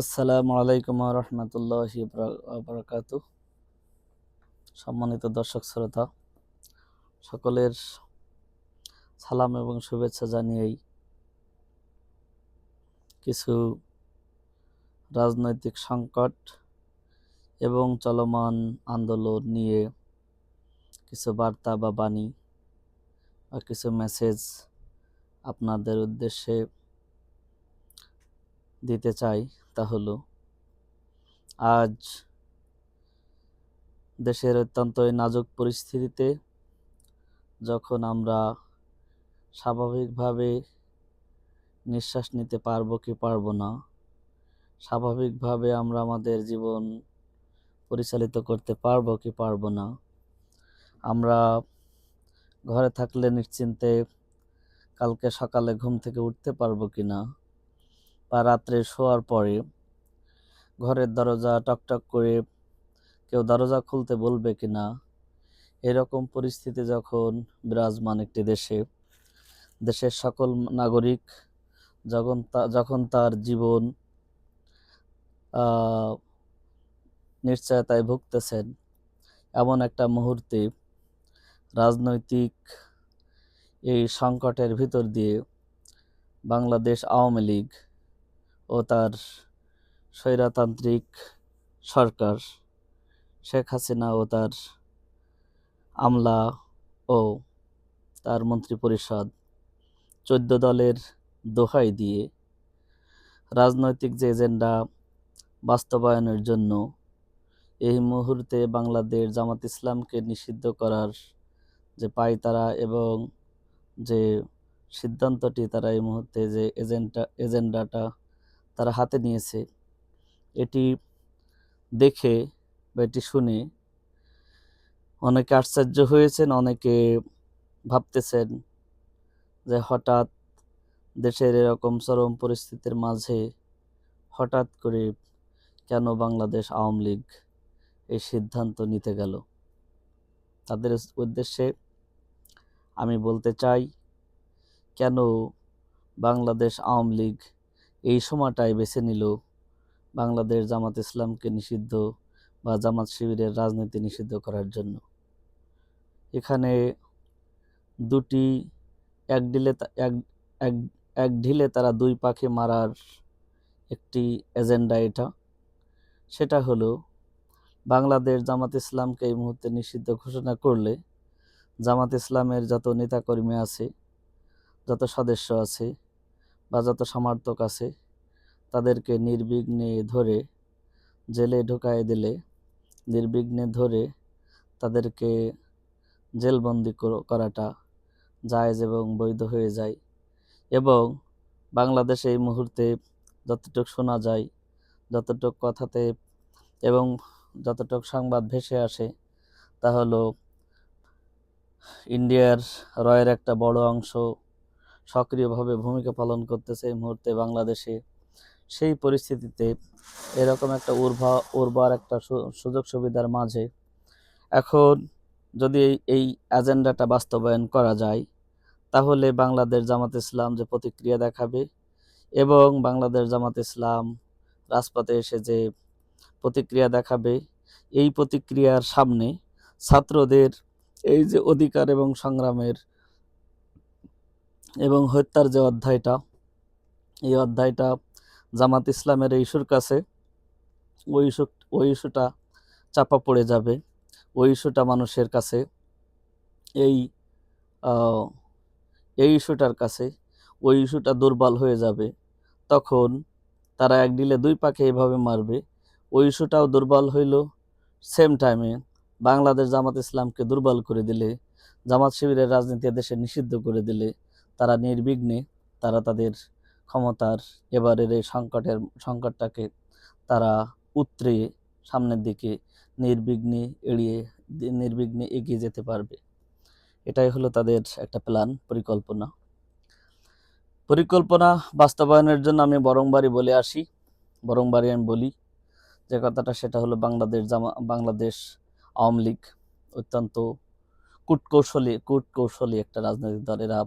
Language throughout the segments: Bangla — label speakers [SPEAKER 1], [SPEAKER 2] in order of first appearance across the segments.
[SPEAKER 1] আসসালামু আলাইকুম ওয়া রাহমাতুল্লাহি ওয়া বারাকাতুহু। সম্মানিত দর্শক শ্রোতা, সকলের সালাম এবং শুভেচ্ছা জানিয়েই কিছু রাজনৈতিক সংকট এবং চলমান আন্দোলন নিয়ে কিছু বার্তা বা বাণী বা কিছু মেসেজ আপনাদের উদ্দেশ্যে দিতে চাই। তা হলো, আজ দেশের অত্যন্ত নাজুক পরিস্থিতিতে যখন আমরা স্বাভাবিকভাবে নিঃশ্বাস নিতে পারবো কি পারবো না, স্বাভাবিকভাবে আমরা আমাদের জীবন পরিচালিত করতে পারবো কি পারবো না, আমরা ঘরে থাকলে নিশ্চিন্তে কালকে সকালে ঘুম থেকে উঠতে পারবো কি না, বা রাত্রে শোয়ার পরে ঘরের দরজা টকটক করে কেউ দরজা খুলতে বলবে কি না, এরকম পরিস্থিতি যখন বিরাজমান একটি দেশের সকল নাগরিক যখন তার জীবন নিশ্চয়তায় ভুগতেছেন, এমন একটা মুহূর্তে রাজনৈতিক এই সংকটের ভিতর দিয়ে বাংলাদেশ আওয়ামী লীগ ও তার স্বৈরতান্ত্রিক সরকার শেখ হাসিনা ও তার আমলা ও তার মন্ত্রিপরিষদ 14 দলের দোহাই দিয়ে রাজনৈতিক যে এজেন্ডা বাস্তবায়নের জন্য এই মুহূর্তে বাংলাদেশ জামাত ইসলামকে নিষিদ্ধ করার যে পায়তারা এবং যে সিদ্ধান্তটি তারা এই মুহূর্তে যে এজেন্ডাটা তারা হাতে নিয়েছে, এটি দেখে বা এটি শুনে অনেকে আশ্চর্য হয়েছেন, অনেকে ভাবতেছেন যে হঠাৎ দেশের এরকম চরম পরিস্থিতির মাঝে হঠাৎ করে কেন বাংলাদেশ আওয়ামী লীগ এই সিদ্ধান্ত নিতে গেল। তাদের উদ্দেশ্যে আমি বলতে চাই, কেন বাংলাদেশ আওয়ামী লীগ এই সময়টাই বেছে নিল বাংলাদেশ জামাত ইসলামকে নিষিদ্ধ বা জামাত শিবিরের রাজনীতি নিষিদ্ধ করার জন্য। এখানে দুটি এক ঢিলে তারা দুই পাখি মারার একটি এজেন্ডা এটা। সেটা হলো, বাংলাদেশ জামাত ইসলামকে এই মুহূর্তে নিষিদ্ধ ঘোষণা করলে জামাত ইসলামের যত নেতাকর্মী আছে, যত সদস্য আছে বা যত সমর্থক আছে, তাদেরকে নির্বিঘ্নে ধরে জেলে ঢুকায় দিলে, নির্বিঘ্নে ধরে তাদেরকে জেলবন্দি করাটা জায়েজ এবং বৈধ হয়ে যায়। এবং বাংলাদেশে এই মুহূর্তে যতটুকু শোনা যায়, যতটুকু কথাতে এবং যতটুকু সংবাদ ভেসে আসে, তা হলো ইন্ডিয়ার রয়ের একটা বড় অংশ সক্রিয়ভাবে ভূমিকা পালন করতেছে এই মুহূর্তে বাংলাদেশে। সেই পরিস্থিতিতে এরকম একটা উর্বর একটা সুযোগ সুবিধার মাঝে এখন যদি এই এজেন্ডাটা বাস্তবায়ন করা যায়, তাহলে বাংলাদেশ জামাত ইসলাম যে প্রতিক্রিয়া দেখাবে এবং বাংলাদেশ জামাত ইসলাম রাজপথে এসে যে প্রতিক্রিয়া দেখাবে, এই প্রতিক্রিয়ার সামনে ছাত্রদের এই যে অধিকার এবং সংগ্রামের এবং হত্যার যে অধ্যায়টা, এই অধ্যায়টা জামাত ইসলামের এই ইস্যুর কাছে ওই ইস্যুটা চাপা পড়ে যাবে। ওই ইস্যুটা মানুষের কাছে এই ইস্যুটার কাছে ওই ইস্যুটা দুর্বল হয়ে যাবে। তখন তারা এক ঢিলে দুই পাখি এভাবে মারবে। ওই ইস্যুটাও দুর্বল হইল, সেম টাইমে বাংলাদেশ জামাত ইসলামকে দুর্বল করে দিলে, জামাত শিবিরের রাজনীতি দেশে নিষিদ্ধ করে দিলে, তারা নির্বিঘ্নে তারা তাদের ক্ষমতার এবারের এই সংকটটাকে তারা উতরে সামনের দিকে নির্বিঘ্নে এগিয়ে যেতে পারবে। এটাই হলো তাদের একটা প্ল্যান, পরিকল্পনা বাস্তবায়নের জন্য আমি বারংবারই আমি বলি যে কথাটা, সেটা হলো বাংলাদেশ আওয়ামী লীগ অত্যন্ত কূটকৌশলী একটা রাজনৈতিক দল। এরা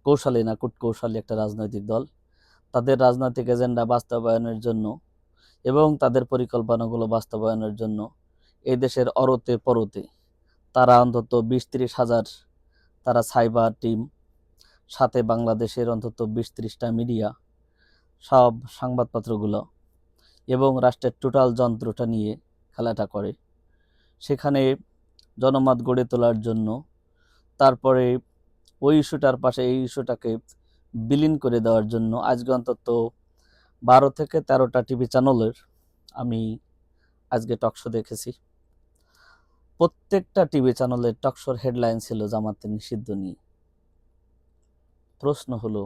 [SPEAKER 1] কৌশলী একটা রাজনৈতিক দল। তাদের রাজনৈতিক এজেন্ডা বাস্তবায়নের জন্য এবং তাদের পরিকল্পনাগুলো বাস্তবায়নের জন্য এই দেশের অরতে পরতে তারা অন্তত 20-30 হাজার তারা সাইবার টিম, সাথে বাংলাদেশের অন্তত 20-30টা মিডিয়া, সব সংবাদপত্রগুলো এবং রাষ্ট্রের টোটাল যন্ত্রটা নিয়ে খেলাটা করে। সেখানে জনমত গড়ে তোলার জন্য, তারপরে ওই ইস্যুটার পাশে এই ইস্যুটাকে বিলীন করে দেওয়ার জন্য আজকে অন্তত 12 থেকে 13টা টিভি চ্যানেলের আমি আজকে টকশো দেখেছি। প্রত্যেকটা টিভি চ্যানেলের টকশোর হেডলাইন ছিল জামাতের নিষিদ্ধ নিয়ে। প্রশ্ন হলো,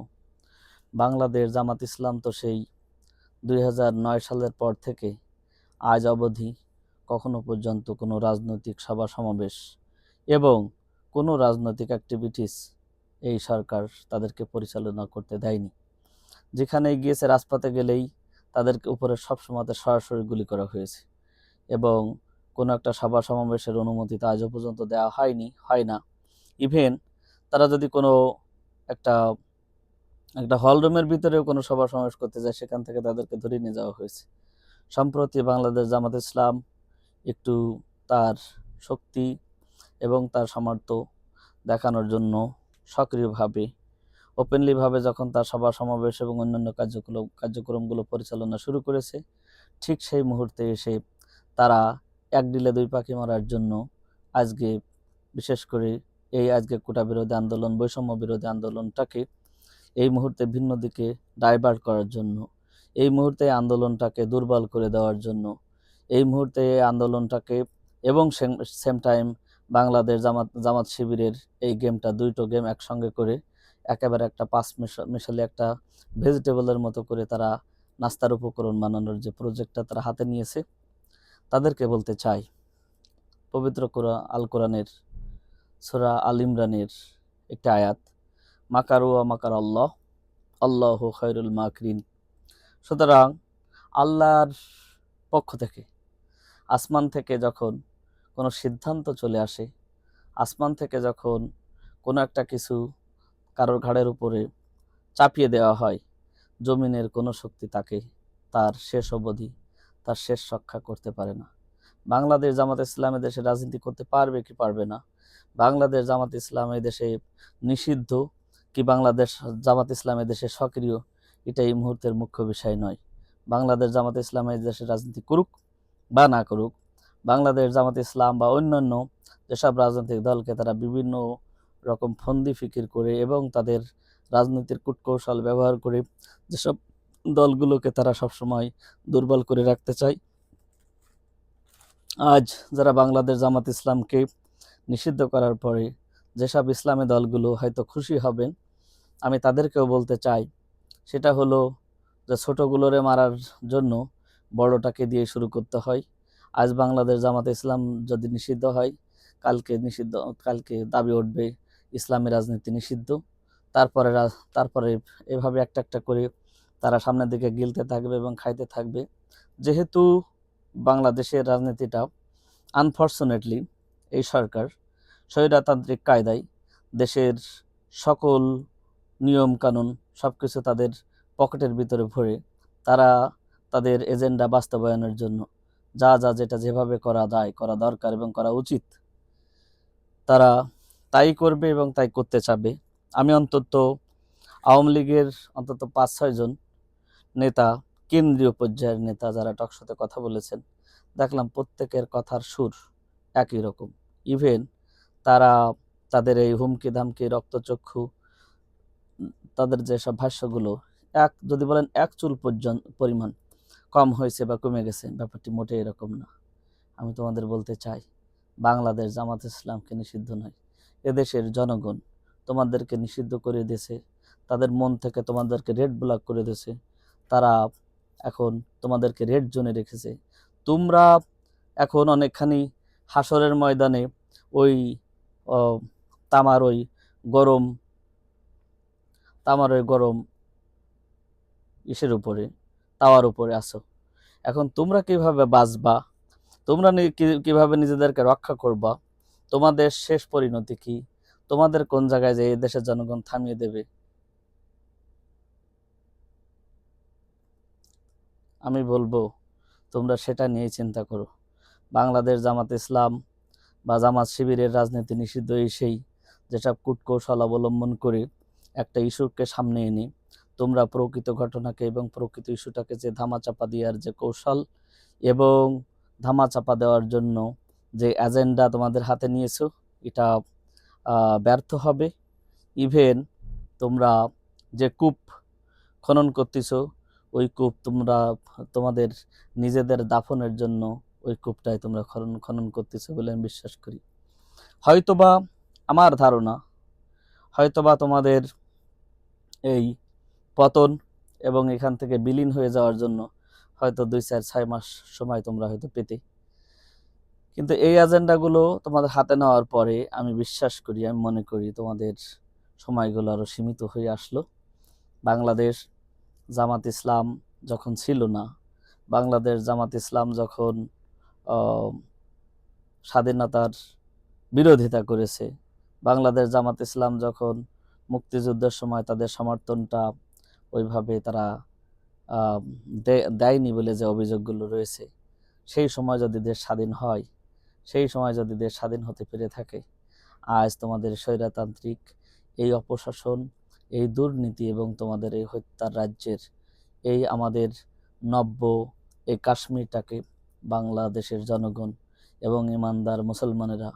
[SPEAKER 1] বাংলাদেশ জামাত ইসলাম তো সেই 2009 সালের পর থেকে আজ অবধি কখনো পর্যন্ত কোনো রাজনৈতিক সভা সমাবেশ এবং কোনো রাজনৈতিক অ্যাক্টিভিটিস এই সরকার তাদেরকে পরিচালনা করতে দেয়নি। যেখানে গিয়েছে রাজপথে গেলেই তাদেরকে উপরে সবসময় সরাসরি গুলি করা হয়েছে এবং কোনো একটা সভা সমাবেশের অনুমতি তো আজও পর্যন্ত দেওয়া হয় না। ইভেন তারা যদি কোনো একটা হল রুমের ভিতরেও কোনো সভা সমাবেশ করতে যায়, সেখান থেকে তাদেরকে ধরে নিয়ে যাওয়া হয়েছে। সম্প্রতি বাংলাদেশ জামাত ইসলাম একটু তার শক্তি এবং তার সামর্থ্য দেখানোর জন্য সক্রিয়ভাবে ওপেনলিভাবে যখন তার সভা সমাবেশ এবং অন্যান্য কার্যক্রমগুলো পরিচালনা শুরু করেছে, ঠিক সেই মুহূর্তে এসে তারা এক ডিলে দুই পাখি মারার জন্য আজকে বিশেষ করে এই আজকে কোটা বিরোধী আন্দোলন, বৈষম্য বিরোধী আন্দোলনটাকে এই মুহূর্তে ভিন্ন দিকে ডাইভার্ট করার জন্য, এই মুহূর্তে আন্দোলনটাকে দুর্বল করে দেওয়ার জন্য, এই মুহূর্তে আন্দোলনটাকে এবং সেম টাইম বাংলাদেশ জামাত শিবিরের এই গেমটা, দুটো গেম একসঙ্গে করে একেবারে একটা পাঁচ মিশালি একটা ভেজিটেবলের মতো করে তারা নাস্তার উপকরণ বানানোর যে প্রজেক্টটা তারা হাতে নিয়েছে, তাদেরকে বলতে চাই, পবিত্র আল কোরআনের সূরা আল ইমরানের একটা আয়াত, মাকারু ওয়া মাকার আল্লাহ আল্লাহু খায়রুল মাকিরিন। সুতরাং আল্লাহর পক্ষ থেকে আসমান থেকে যখন কোনো সিদ্ধান্ত চলে আসে, আসমান থেকে যখন কোনো একটা কিছু কারোর ঘাড়ের উপরে চাপিয়ে দেওয়া হয়, জমিনের কোনো শক্তি তাকে তার শেষ অবধি তার শেষ রক্ষা করতে পারে না। বাংলাদেশ জামাত ইসলাম দেশে রাজনীতি করতে পারবে কি পারবে না, বাংলাদেশ জামাত ইসলাম দেশে নিষিদ্ধ কি বাংলাদেশ জামাত ইসলাম দেশে সক্রিয়, এটা এই মুহূর্তের মুখ্য বিষয় নয়। বাংলাদেশ জামাত ইসলাম দেশে রাজনীতি করুক বা না করুক, বাংলাদেশ জামাত ইসলাম বা অন্যান্য যেসব রাজনৈতিক দলকে তারা বিভিন্ন রকম ফন্দি ফিকির করে এবং তাদের রাজনীতির কূটকৌশল ব্যবহার করে যেসব দলগুলোকে তারা সবসময় দুর্বল করে রাখতে চায়, আজ যারা বাংলাদেশ জামাত ইসলামকে নিষিদ্ধ করার পরে যেসব ইসলামী দলগুলো হয়তো খুশি হবেন, আমি তাদেরকেও বলতে চাই, সেটা হলো যে ছোটগুলোরে মারার জন্য বড়টাকে দিয়ে শুরু করতে হয়। আজ বাংলাদেশ জামাত ইসলাম যদি নিষিদ্ধ হয়, কালকে দাবি উঠবে ইসলামী রাজনীতি নিষিদ্ধ। তারপরে এভাবে একটা একটা করে তারা সামনের দিকে গিলতে থাকবে এবং খাইতে থাকবে। যেহেতু বাংলাদেশের রাজনীতিটা আনফর্চুনেটলি এই সরকার স্বৈরতান্ত্রিক কায়দায় দেশের সকল নিয়ম কানুন সব কিছু তাদের পকেটের ভিতরে ভরে তারা তাদের এজেন্ডা বাস্তবায়নের জন্য যেটা যেভাবে করা যায়, করা দরকার এবং করা উচিত, তারা তাই করবে এবং তাই করতে চাবে। আমি অন্তত আওয়ামী লীগের অন্তত 5-6 জন নেতা, কেন্দ্রীয় পর্যায়ের নেতা যারা টকশোতে কথা বলেছেন, দেখলাম প্রত্যেকের কথার সুর একই রকম। ইভেন তারা তাদের এই হুমকি ধামকি রক্তচক্ষু তাদের যেসব ভাষ্যগুলো যদি বলেন এক চুল পরিমাণ কম হয়েছে বা কমে গেছে, ব্যাপারটি মোটেই এরকম না। আমি তোমাদের বলতে চাই, বাংলাদেশ জামাত ইসলামকে নিষিদ্ধ নয়, এদেশের জনগণ তোমাদেরকে নিষিদ্ধ করে দিয়েছে, তাদের মন থেকে তোমাদেরকে রেড ব্লক করে দিয়েছে, তারা এখন তোমাদেরকে রেড জোনে রেখেছে। তোমরা এখন অনেকখানি হাসরের ময়দানে ওই তামার ওই গরম ইসের উপরে, তাওয়ার উপরে আসো। এখন তোমরা কিভাবে বাঁচবা, তোমরা কিভাবে নিজেদেরকে রক্ষা করবা, তোমাদের শেষ পরিণতি কি, তোমাদের কোন জায়গায় যে এই দেশের জনগণ থামিয়ে দেবে, আমি বলবো তোমরা সেটা নিয়েই চিন্তা করো। বাংলাদেশ জামাত ইসলাম বা জামাত শিবিরের রাজনীতি নিষিদ্ধ এই সেই যেসব কূটকৌশল অবলম্বন করে একটা ইস্যুকে সামনে এনে তোমরা প্রকৃত ঘটনাকে এবং প্রকৃত ইস্যুটাকে যে ধামাচাপা দেওয়ার যে কৌশল এবং ধামাচাপা দেওয়ার জন্য যে এজেন্ডা তোমাদের হাতে নিয়েছো, এটা ব্যর্থ হবে। ইভেন তোমরা যে কূপ খনন করতেছো, ওই কূপ তোমরা তোমাদের নিজেদের দাফনের জন্য ওই কূপটাই তোমরা খনন করতেছো বলে আমি বিশ্বাস করি। হয়তোবা আমার ধারণা, হয়তোবা তোমাদের এই পতন এবং এখান থেকে বিলীন হয়ে যাওয়ার জন্য হয়তো 2-4-6 মাস সময় তোমরা হয়তো পেতে, কিন্তু এই এজেন্ডাগুলো তোমাদের হাতে নেওয়ার পরে আমি বিশ্বাস করি, আমি মনে করি তোমাদের সময়গুলো আরো সীমিত হয়ে আসলো। বাংলাদেশ জামাত ইসলাম যখন ছিল না, বাংলাদেশ জামাত ইসলাম যখন স্বাধীনতার বিরোধিতা করেছে, বাংলাদেশ জামাত ইসলাম যখন মুক্তিযুদ্ধের সময় তাদের সমর্থনটা ওইভাবে তারা দেয়নি বলে যে অভিযোগগুলো রয়েছে, সেই সময় যদি দেশ স্বাধীন হয়, সেই সময় যদি দেশ স্বাধীন হতে পেরে থাকে, আজ তোমাদের স্বৈরতান্ত্রিক এই অপশাসন, এই দুর্নীতি এবং তোমাদের এই হত্যার রাজ্যের এই আমাদের নব্য এই কাশ্মীরটাকে বাংলাদেশের জনগণ এবং ইমানদার মুসলমানেরা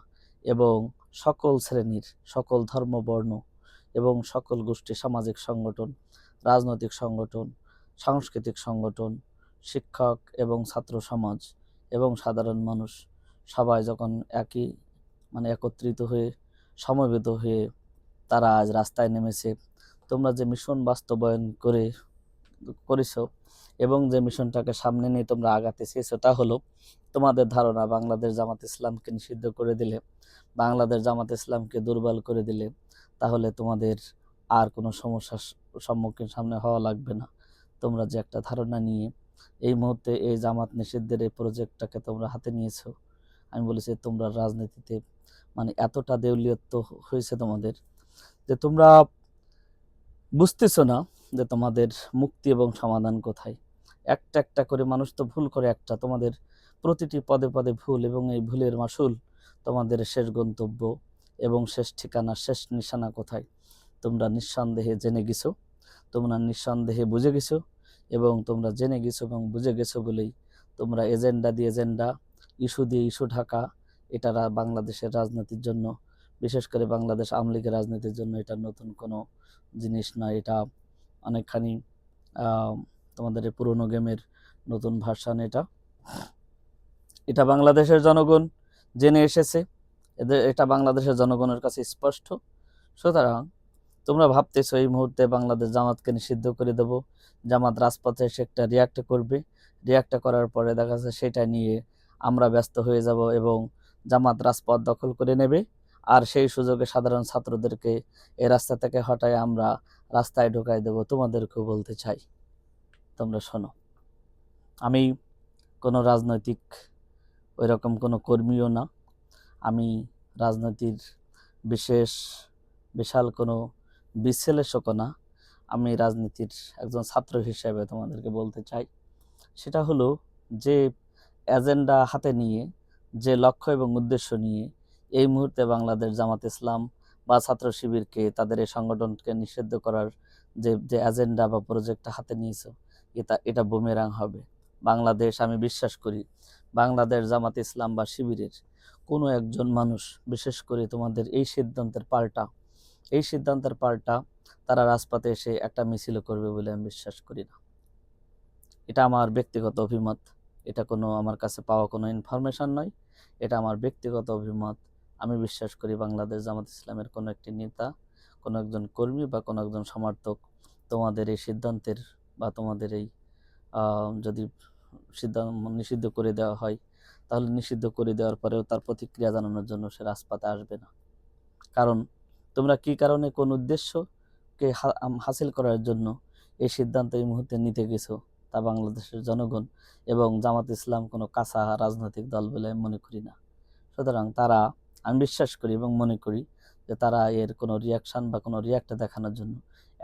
[SPEAKER 1] এবং সকল শ্রেণীর, সকল ধর্ম বর্ণ এবং সকল গোষ্ঠী, সামাজিক সংগঠন, রাজনৈতিক সংগঠন, সাংস্কৃতিক সংগঠন, শিক্ষক এবং ছাত্র সমাজ এবং সাধারণ মানুষ সবাই যখন একত্রিত হয়ে সমবেত হয়ে তারা আজ রাস্তায় নেমেছে, তোমরা যে মিশন বাস্তবায়ন করেছো এবং যে মিশনটাকে সামনে নিয়ে তোমরা আগাতে চেয়েছো, তা হলো তোমাদের ধারণা বাংলাদেশ জামাত ইসলামকে নিষিদ্ধ করে দিলে, বাংলাদেশ জামাত ইসলামকে দুর্বল করে দিলে তাহলে তোমাদের আর কোনো সমস্যার সম্মুখীন সামনে হওয়া লাগবে না। তোমরা যে একটা ধারণা নিয়ে এই মুহূর্তে এই জামাত নিষিদ্ধের এই প্রজেক্টটাকে তোমরা হাতে নিয়েছো, আমি বলেছি তোমরা রাজনীতিতে এতটা দেউলিয়ত্ব হয়েছে তোমাদের যে তোমরা বুঝতেছো না যে তোমাদের মুক্তি এবং সমাধান কোথায়। একটা একটা করে মানুষ তো ভুল করে, একটা তোমাদের প্রতিটি পদে পদে ভুল, এবং এই ভুলের মাসুল তোমাদের শেষ গন্তব্য এবং শেষ ঠিকানা, শেষ নিশানা কোথায় তোমরা নিঃসন্দেহে জেনে গেছো, তোমরা নিঃসন্দেহে বুঝে গেছো, এবং তোমরা জেনে গেছো এবং বুঝে গেছো বলেই তোমরা এজেন্ডা দিয়ে এজেন্ডা, ইস্যু দিয়ে ইস্যু ঢাকা, এটা বাংলাদেশের রাজনীতির জন্য, বিশেষ করে বাংলাদেশ আওয়ামী লীগের রাজনীতির জন্য এটা নতুন কোনো জিনিস না। এটা অনেকখানি তোমাদের এই পুরোনো গেমের নতুন ভার্সান। এটা বাংলাদেশের জনগণ জেনে এসেছে, এটা বাংলাদেশের জনগণের কাছে স্পষ্ট। সুতরাং তোমরা ভাবতেছো এই মুহূর্তে বাংলাদেশ জামাতকে নিষিদ্ধ করে দেব, জামাত রাজপথে এসে একটা রিয়াক্ট করবে, রিয়াক্ট করার পরে দেখা যাচ্ছে সেটা নিয়ে আমরা ব্যস্ত হয়ে যাব এবং জামাত রাজপথ দখল করে নেবে, আর সেই সুযোগে সাধারণ ছাত্রদেরকে এই রাস্তা থেকে হটায় আমরা রাস্তায় ঢোকাই দেব। তোমাদেরকেও বলতে চাই, তোমরা শোনো, আমি কোনো রাজনৈতিক ওইরকম কোনো কর্মীও না, আমি রাজনীতির বিশাল কোনো বিশ্লেষকও না, আমি রাজনীতির একজন ছাত্র হিসেবে তোমাদেরকে বলতে চাই, সেটা হলো যে এজেন্ডা হাতে নিয়ে, যে লক্ষ্য এবং উদ্দেশ্য নিয়ে এই মুহূর্তে বাংলাদেশ জামাত ইসলাম বা ছাত্র শিবিরকে, তাদের এই সংগঠনকে নিষিদ্ধ করার যে এজেন্ডা বা প্রজেক্টটা হাতে নিয়েছো, এটা বুমেরাং হবে। বাংলাদেশ, আমি বিশ্বাস করি বাংলাদেশ জামাত ইসলাম বা শিবিরের কোনো একজন মানুষ, বিশেষ করে তোমাদের এই সিদ্ধান্তের পাল্টা তারা রাজপথে এসে একটা মিছিল করবে বলে আমি বিশ্বাস করি না। এটা আমার ব্যক্তিগত অভিমত, এটা কোনো আমার কাছে পাওয়া কোনো ইনফরমেশন নয়, এটা আমার ব্যক্তিগত অভিমত। আমি বিশ্বাস করি বাংলাদেশ জামাত ইসলামের কোনো একটি নেতা, কোনো একজন কর্মী বা কোনো একজন সমর্থক তোমাদের এই সিদ্ধান্তের বা তোমাদের এই যদি নিষিদ্ধ করে দেওয়া হয়, তাহলে নিষিদ্ধ করে দেওয়ার পরেও তার প্রতিক্রিয়া জানানোর জন্য সে রাজপথে আসবে না। কারণ তোমরা কি কারণে, কোন উদ্দেশ্যকে হাসিল করার জন্য এই সিদ্ধান্ত এই মুহূর্তে নিতে গেছো, তা বাংলাদেশের জনগণ এবং জামাত ইসলাম কোনো কাঁচা রাজনৈতিক দল বলে আমি মনে করি না। সুতরাং আমি বিশ্বাস করি এবং মনে করি যে তারা এর কোনো রিয়াকশন বা কোনো রিয়াক্ট দেখানোর জন্য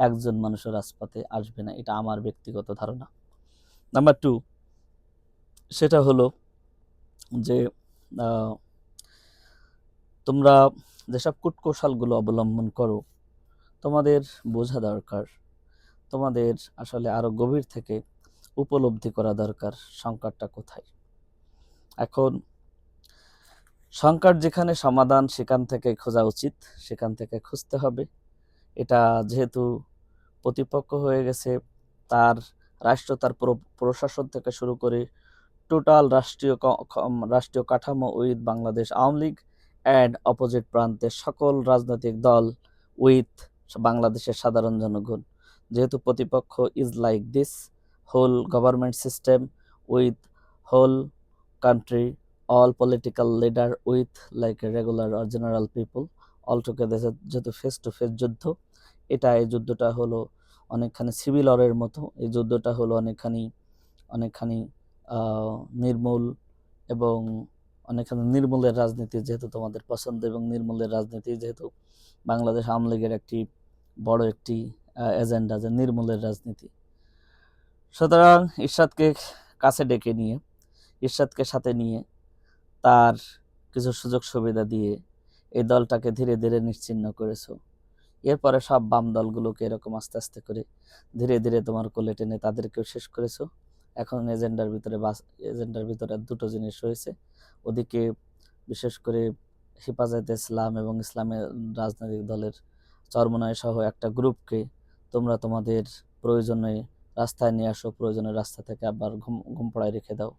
[SPEAKER 1] একজন মানুষের রাজপথে আসবে না, এটা আমার ব্যক্তিগত ধারণা। নাম্বার 2, সেটা হলো যে আহ, তোমরা যেসব কূটকৌশলগুলো অবলম্বন করো, তোমাদের বোঝা দরকার, তোমাদের আসলে আরো গভীর থেকে উপলব্ধি করা দরকার সংকটটা কোথায়। এখন সংকট যেখানে সমাধান সেখান থেকে খোঁজা উচিত, সেখান থেকে খুঁজতে হবে। এটা যেহেতু প্রতিপক্ষ হয়ে গেছে, তার রাষ্ট্র, তার প্রশাসন থেকে শুরু করে টোটাল রাষ্ট্রীয় কাঠামো with Bangladesh Awami League and opposite প্রান্তের সকল রাজনৈতিক দল উইথ বাংলাদেশের সাধারণ জনগণ, যেহেতু প্রতিপক্ষ is like this whole government system with whole country, all political leader with like a regular or general people all together, যেহেতু ফেস টু ফেস যুদ্ধ। এই যুদ্ধটা হলো অনেকখানি সিভিল ওয়ারের মতো, এই যুদ্ধটা হলো অনেকখানি অনেকখানি নির্মূল, এবং অনেকখানি নির্মূলের রাজনীতি যেহেতু তোমাদের পছন্দ, এবং নির্মূলের রাজনীতি যেহেতু বাংলাদেশ আওয়ামী লীগের একটি বড় একটি এজেন্ডা, যে নির্মূলের রাজনীতি। সুতরাং ইরশাদকে কাছে ডেকে নিয়ে, ইরশাদকে সাথে নিয়ে, তার কিছু সুযোগ সুবিধা দিয়ে এই দলটাকে ধীরে ধীরে নিশ্চিহ্ন করেছো। এরপরে সব বাম দলগুলোকে এরকম আস্তে আস্তে করে ধীরে ধীরে তোমার কোলে টেনে তাদেরকেও শেষ করেছো। এখন এজেন্ডার ভিতরে দুটো জিনিস রয়েছে। ওদিকে বিশেষ করে হেফাজতে ইসলাম এবং ইসলামের রাজনৈতিক দলের চরমনায় সহ একটা গ্রুপকে তোমরা তোমাদের প্রয়োজনে রাস্তায় নিয়ে আসো, প্রয়োজনে রাস্তা থেকে আবার ঘুম পড়ায় রেখে দাও,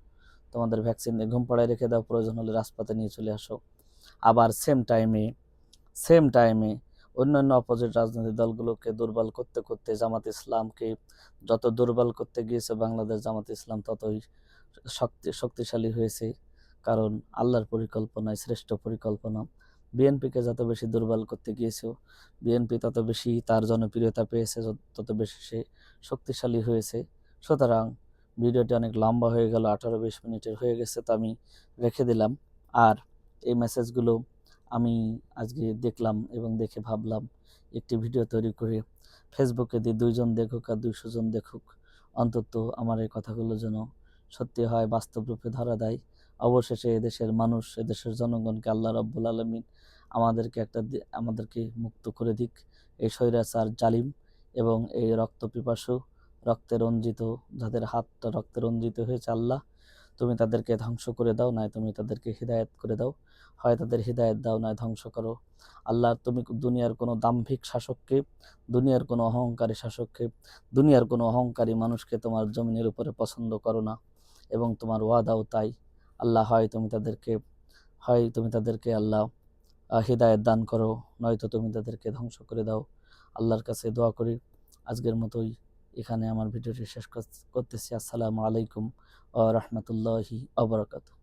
[SPEAKER 1] তোমাদের ভ্যাকসিন দিয়ে ঘুম পড়ায় রেখে দাও, প্রয়োজন হলে রাজপথে নিয়ে চলে আসো। আবার সেম টাইমে অন্যান্য অপোজিট রাজনৈতিক দলগুলোকে দুর্বল করতে করতে জামাত ইসলামকে যত দুর্বল করতে গিয়েছে বাংলাদেশ জামাত ইসলাম ততই শক্তিশালী হয়েছে, কারণ আল্লাহর পরিকল্পনায় শ্রেষ্ঠ পরিকল্পনা। বিএনপিকে যত বেশি দুর্বল করতে গিয়েছে, বিএনপি তত বেশি তার জনপ্রিয়তা পেয়েছে, তত বেশি সে শক্তিশালী হয়েছে। সুতরাং ভিডিওটি অনেক লম্বা হয়ে গেল, 18-20 মিনিটের হয়ে গেছে, তো আমি রেখে দিলাম। আর এই মেসেজগুলো আমি আজকে দেখলাম এবং দেখে ভাবলাম একটি ভিডিও তৈরি করে ফেসবুকে দিয়ে 2 জন দেখুক আর 200 জন দেখুক, অন্তত আমার এই কথাগুলো যেন সত্যি হয়, বাস্তব রূপে ধরা দেয়। অবশেষে এদেশের মানুষ, এদেশের জনগণকে আল্লাহ রাব্বুল আলামিন আমাদেরকে মুক্ত করে দিক এই স্বৈরাচার জালিম এবং এই রক্তপিপাসু, রক্তে রঞ্জিত, যাদের হাতটা রক্তে রঞ্জিত হয়েছে, আল্লাহ তুমি তাদেরকে ধ্বংস করে দাও, নয় তুমি তাদেরকে হিদায়াত করে দাও। হয় তাদের হিদায়াত দাও, নয় ধ্বংস করো। আল্লাহ তুমি দুনিয়ার কোনো দাম্ভিক শাসককে, দুনিয়ার কোনো অহংকারী শাসককে, দুনিয়ার কোনো অহংকারী মানুষকে তোমার জমিনের উপরে পছন্দ করো না, এবং তোমার ওয়াদাও তাই। আল্লাহ হয় তুমি তাদেরকে আল্লাহ হিদায়াত দান করো, নয়তো তুমি তাদেরকে ধ্বংস করে দাও। আল্লাহর কাছে দোয়া করি। আজকের মতোই এখানে আমার ভিডিওটি শেষ করতেছি। আসসালামু আলাইকুম ওয়া রাহমাতুল্লাহি ওয়া বারাকাতুহু।